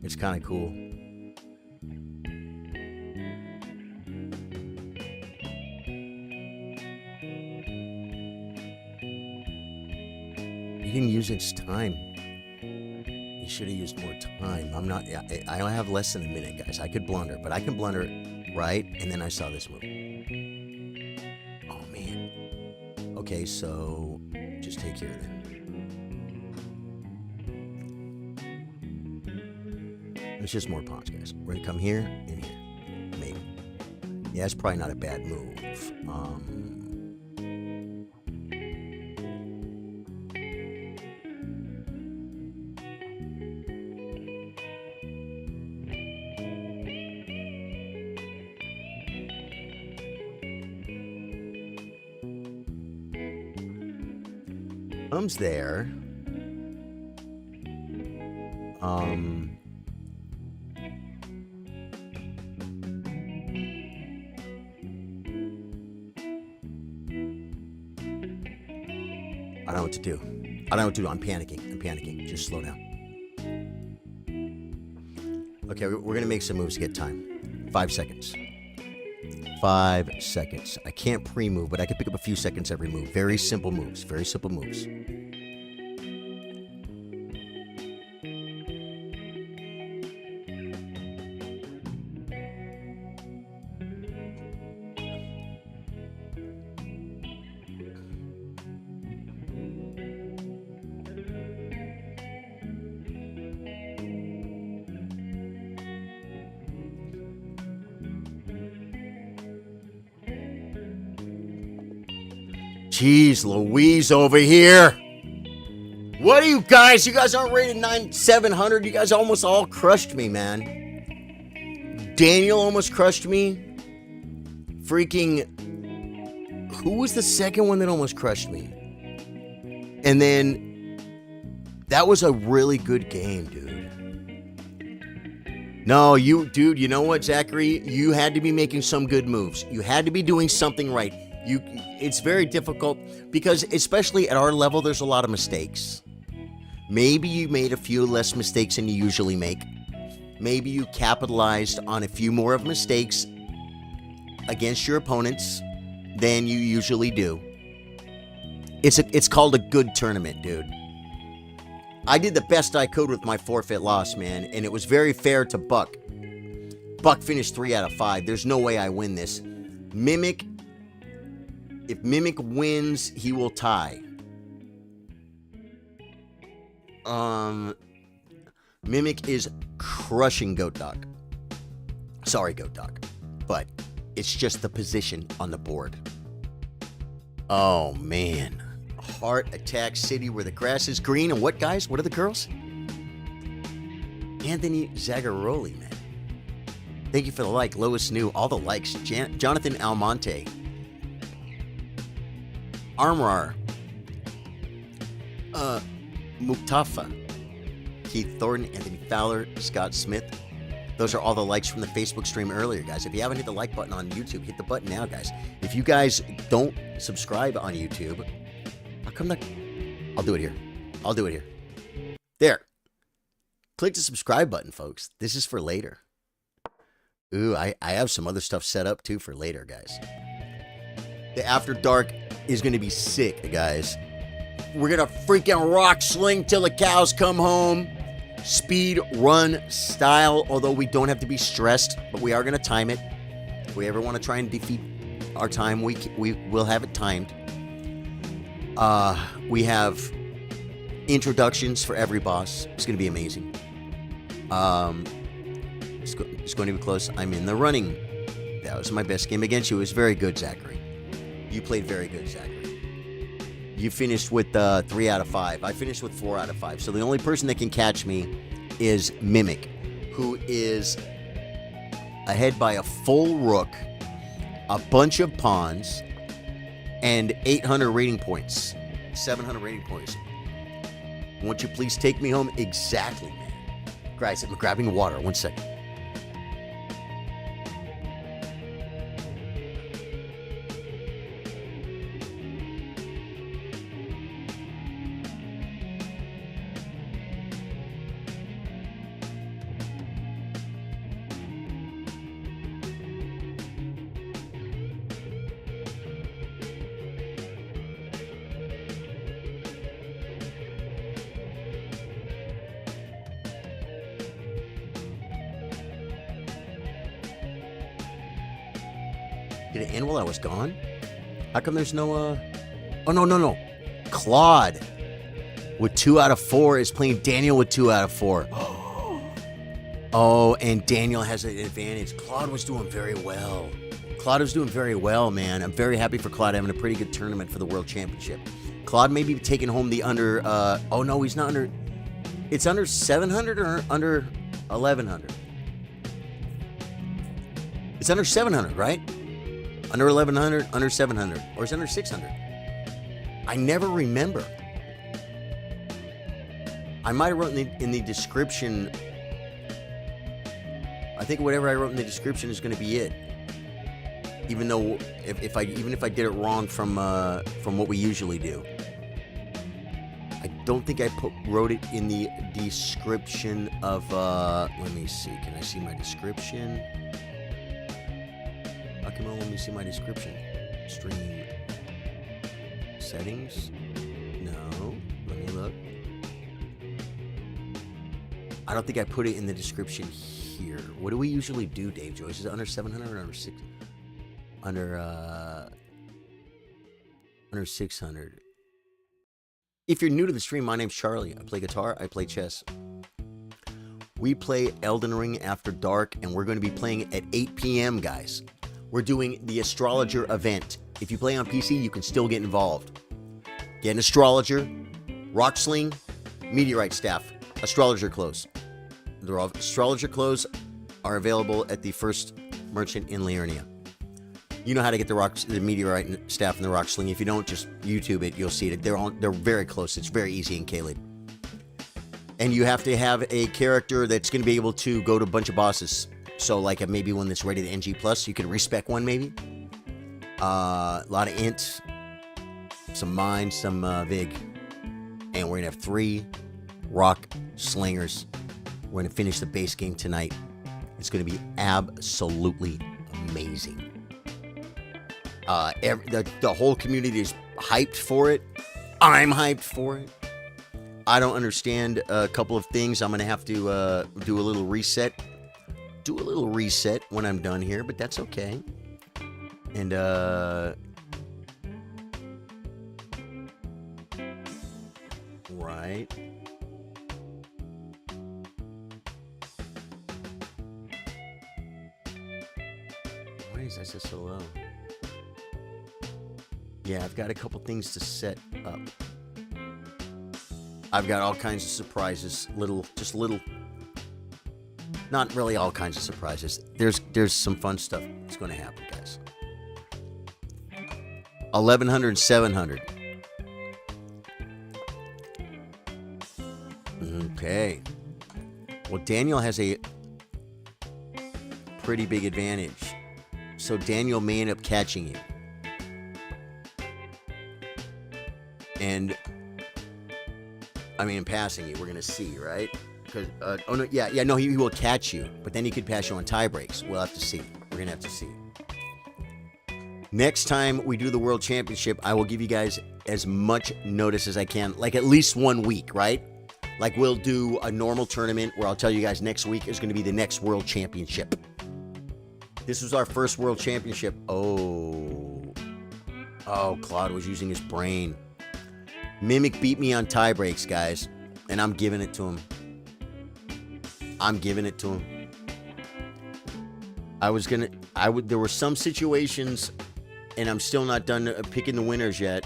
it's kind of cool. He didn't use his time. He should have used more time. I have less than a minute, guys. I could blunder, but I can blunder right? And then I saw this move. Oh, man. Okay, so just take here then. It's just more pawns, guys. We're going to come here and here. Maybe. Yeah, it's probably not a bad move. Comes there. I don't know what to do. I don't know what to do. I'm panicking. Just slow down. Okay, we're going to make some moves to get time. 5 seconds. 5 seconds. I can't pre-move, but I can pick up a few seconds every move. Very simple moves. Very simple moves. Jeez Louise over here. What are you guys? You guys aren't rated 700. You guys almost all crushed me, man. Daniel almost crushed me. Freaking... Who was the second one that almost crushed me? And then... That was a really good game, dude. No, dude, you know what, Zachary? You had to be making some good moves. You had to be doing something right. It's very difficult because, especially at our level, there's a lot of mistakes. Maybe you made a few less mistakes than you usually make. Maybe you capitalized on a few more of mistakes against your opponents than you usually do. It's called a good tournament, dude. I did the best I could with my forfeit loss, man, and it was very fair to Buck. Buck finished 3 out of 5. There's no way I win this. Mimic... If Mimic wins, he will tie. Mimic is crushing Goat Dog. Sorry, Goat Dog. But it's just the position on the board. Oh, man. Heart Attack City where the grass is green. And what, guys? What are the girls? Anthony Zagaroli, man. Thank you for the like. Lois New. All the likes. Jonathan Almonte. Armorar, Muktafa, Keith Thornton, Anthony Fowler, Scott Smith. Those are all the likes from the Facebook stream earlier, guys. If you haven't hit the like button on YouTube, hit the button now, guys. If you guys don't subscribe on YouTube, how come that? I'll do it here. There. Click the subscribe button, folks. This is for later. Ooh, I have some other stuff set up, too, for later, guys. The After Dark is going to be sick, guys. We're going to freaking rock sling till the cows come home. Speed run style, although we don't have to be stressed, but we are going to time it. If we ever want to try and defeat our time, we will have it timed. We have introductions for every boss. It's going to be amazing. It's going to be close. I'm in the running. That was my best game against you. It was very good, Zachary. You played very good, Zachary. You finished with 3 out of 5. I finished with 4 out of 5. So the only person that can catch me is Mimic, who is ahead by a full rook, a bunch of pawns, and 800 rating points. 700 rating points. Won't you please take me home? Exactly, man. Guys, I'm grabbing water. 1 second. Did it end while I was gone? How come there's no, Oh, no. Claude with 2 out of 4 is playing Daniel with 2 out of 4. Oh, and Daniel has an advantage. Claude was doing very well. Claude was doing very well, man. I'm very happy for Claude having a pretty good tournament for the World Championship. Claude may be taking home the under, oh no, he's not under, it's under 700 or under 1100? It's under 700, right? Under 1100, under 700, or it's under 600. I never remember. I might have wrote in the description. I think whatever I wrote in the description is going to be it. Even though if I did it wrong from what we usually do. I don't think I wrote it in the description of let me see. Can I see my description? How come it won't let me see my description? Stream settings? No. Let me look. I don't think I put it in the description here. What do we usually do, Dave Joyce? Is it under 700 or under 6? Under 600. If you're new to the stream, my name's Charlie. I play guitar. I play chess. We play Elden Ring After Dark, and we're going to be playing at 8 p.m., guys. We're doing the Astrologer event. If you play on PC, you can still get involved. Get an Astrologer, Rock Sling, Meteorite Staff, Astrologer Clothes. The Astrologer Clothes are available at the first merchant in Liurnia. You know how to get the Meteorite Staff and the Rock Sling. If you don't, just YouTube it. You'll see it. They're very close. It's very easy in Caelid. And you have to have a character that's going to be able to go to a bunch of bosses. So, like maybe one that's rated NG+, you can respec one maybe. A lot of int, some mine, some vig. And we're going to have 3 rock slingers. We're going to finish the base game tonight. It's going to be absolutely amazing. The whole community is hyped for it. I'm hyped for it. I don't understand a couple of things. I'm going to have to do a little reset. Do a little reset when I'm done here, but that's okay. And right. Why is that so low? Yeah, I've got a couple things to set up. I've got all kinds of surprises, just little, not really all kinds of surprises. There's some fun stuff that's going to happen, guys. 1100, 700. Okay. Well, Daniel has a pretty big advantage. So Daniel may end up catching you. And I mean, passing you, we're gonna see, right? Because oh no, no, he will catch you, but then he could pass you on tie breaks. We'll have to see. We're gonna have to see. Next time we do the World Championship, I will give you guys as much notice as I can, like at least 1 week, right? Like we'll do a normal tournament where I'll tell you guys next week is gonna be the next World Championship. This was our first World Championship. Oh, Claude was using his brain. Mimic beat me on tie breaks, guys, and I'm giving it to him. There were some situations, and I'm still not done picking the winners yet.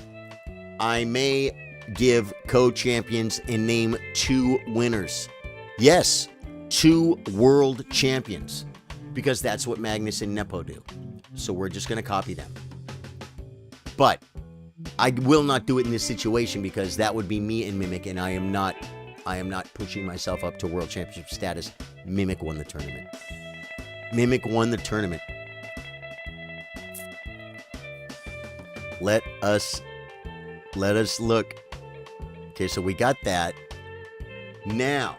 I may give co-champions and name 2 winners. Yes, 2 world champions, because that's what Magnus and Nepo do. So we're just going to copy them. But I will not do it in this situation because that would be me and Mimic, and I am not pushing myself up to world championship status. Mimic won the tournament. Let us look. Okay, so we got that. Now,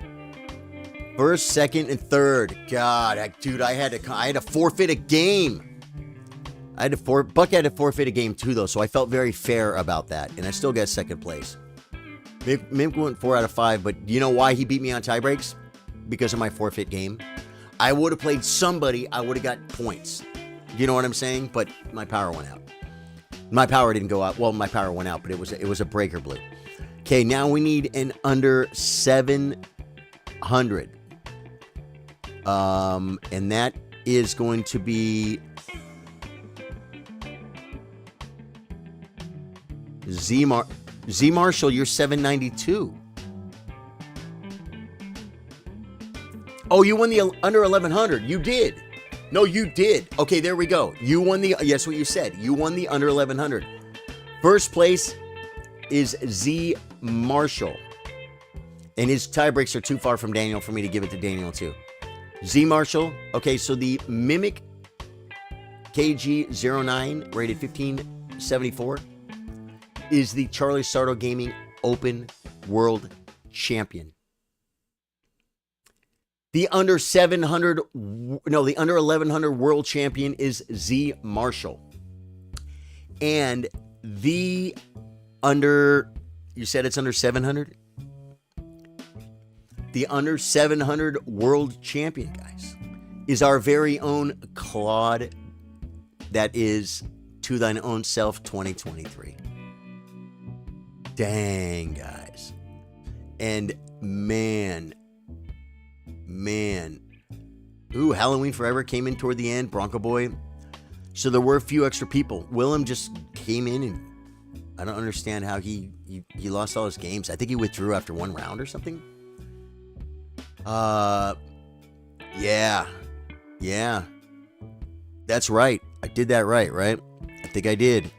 first, second, and third. God, I had to forfeit a game. Buck had to forfeit a game too, though, so I felt very fair about that, and I still got second place. Mimp went 4 out of 5, but you know why he beat me on tie breaks? Because of my forfeit game. I would have played somebody, I would have got points. You know what I'm saying? But my power went out. My power didn't go out. Well, my power went out, but it was a breaker blue. Okay, now we need an under 700. And that is going to be Z Marshall, you're 792. Oh, you won the under 1100. You did. No, you did. Okay, there we go. You won the, yes, what you said. You won the under 1100. First place is Z Marshall. And his tie breaks are too far from Daniel for me to give it to Daniel too. Z Marshall. Okay, so the Mimic KG09 rated 1574 is the Charlie Sardo Gaming Open World Champion. The under 700, no, the under 1100 World Champion is Z Marshall. And the under, you said it's under 700? The under 700 World Champion, guys, is our very own Claude. That is To Thine Own Self 2023. Dang, guys. And man. Ooh, Halloween Forever came in toward the end. Bronco Boy. So there were a few extra people. Willem just came in, and I don't understand how he lost all his games. I think he withdrew after one round or something. Yeah. That's right. I did that right? I think I did.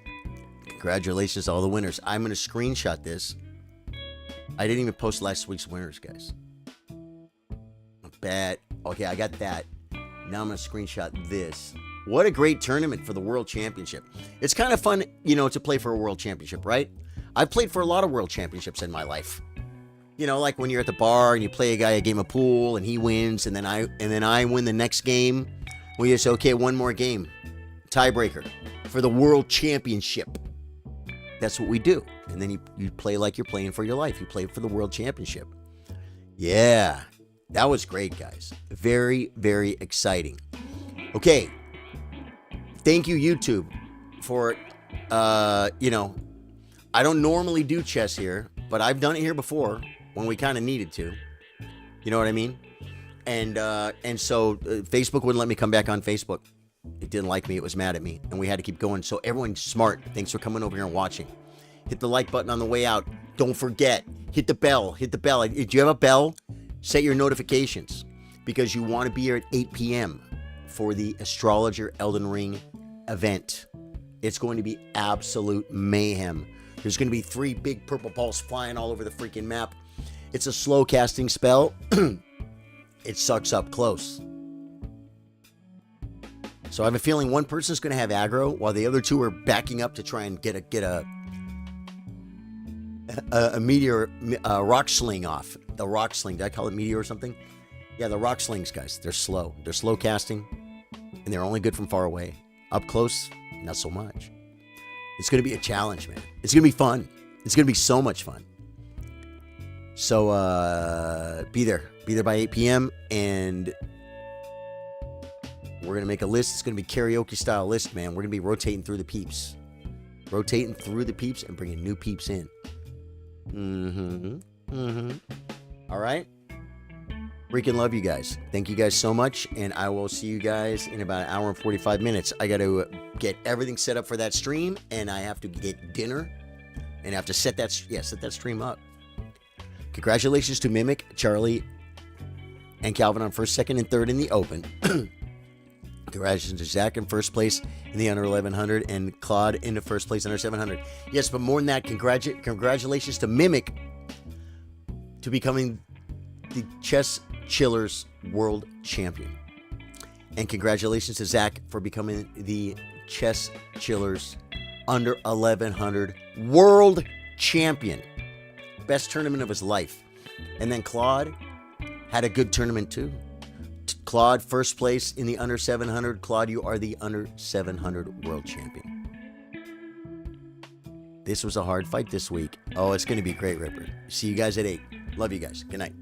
Congratulations to all the winners. I'm going to screenshot this. I didn't even post last week's winners, guys. Bad. Okay, I got that. Now I'm going to screenshot this. What a great tournament for the World Championship. It's kind of fun, to play for a World Championship, right? I've played for a lot of World Championships in my life. Like when you're at the bar and you play a guy a game of pool and he wins, and then I win the next game. We just say, okay, one more game. Tiebreaker for the World Championship. That's what we do. And then you play like you're playing for your life. You play for the World Championship. Yeah. That was great, guys. Very, very exciting. Okay. Thank you, YouTube, for, I don't normally do chess here, but I've done it here before when we kind of needed to. You know what I mean? And so Facebook wouldn't let me come back on Facebook. It didn't like me. It was mad at me. And we had to keep going. So everyone's smart. Thanks for coming over here and watching. Hit the like button on the way out. Don't forget. Hit the bell. Do you have a bell? Set your notifications, because you want to be here at 8 p.m. for the Astrologer Elden Ring event. It's going to be absolute mayhem. There's going to be 3 big purple balls flying all over the freaking map. It's a slow casting spell. It sucks up close. So I have a feeling one person's going to have aggro while the other 2 are backing up to try and get a meteor rock sling off. The rock sling. Did I call it meteor or something? Yeah, the rock slings, guys. They're slow. They're slow casting, and they're only good from far away. Up close, not so much. It's going to be a challenge, man. It's going to be fun. It's going to be so much fun. So, be there. Be there by 8 p.m., and we're going to make a list. It's going to be karaoke-style list, man. We're going to be rotating through the peeps. And bringing new peeps in. All right. Freaking love you guys. Thank you guys so much. And I will see you guys in about an hour and 45 minutes. I got to get everything set up for that stream. And I have to get dinner. And I have to set that stream up. Congratulations to Mimic, Charlie, and Calvin on first, second, and third in the Open. Congratulations to Zach in first place in the under 1100. And Claude into first place under 700. Yes, but more than that, congratulations to Mimic to becoming the Chess Chillers World Champion. And congratulations to Zach for becoming the Chess Chillers under 1100 World Champion. Best tournament of his life. And then Claude had a good tournament too. Claude, first place in the under 700. Claude, you are the under 700 World Champion. This was a hard fight this week. Oh, it's going to be great, Ripper. See you guys at 8. Love you guys. Good night.